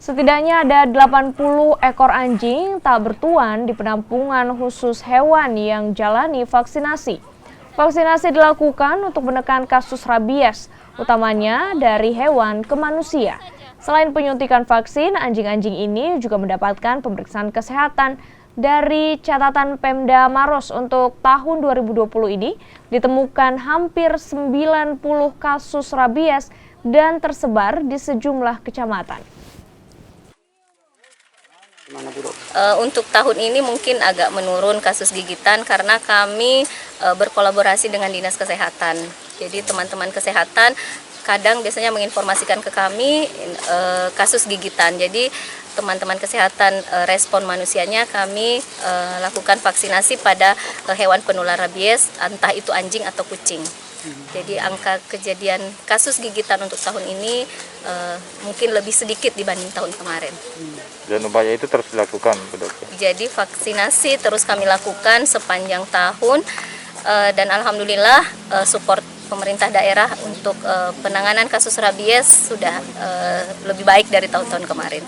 Setidaknya ada 80 ekor anjing tak bertuan di penampungan khusus hewan yang jalani vaksinasi. Vaksinasi dilakukan untuk menekan kasus rabies, utamanya dari hewan ke manusia. Selain penyuntikan vaksin, anjing-anjing ini juga mendapatkan pemeriksaan kesehatan. Dari catatan Pemda Maros untuk tahun 2020 ini, ditemukan hampir 90 kasus rabies dan tersebar di sejumlah kecamatan. Untuk tahun ini mungkin agak menurun kasus gigitan karena kami berkolaborasi dengan Dinas Kesehatan. Jadi teman-teman kesehatan kadang biasanya menginformasikan ke kami kasus gigitan. Jadi teman-teman kesehatan respon manusianya kami lakukan vaksinasi pada hewan penular rabies, entah itu anjing atau kucing. Jadi angka kejadian kasus gigitan untuk tahun ini mungkin lebih sedikit dibanding tahun kemarin. Dan upaya itu terus dilakukan, dokter? Jadi vaksinasi terus kami lakukan sepanjang tahun dan alhamdulillah support pemerintah daerah untuk penanganan kasus rabies sudah lebih baik dari tahun-tahun kemarin.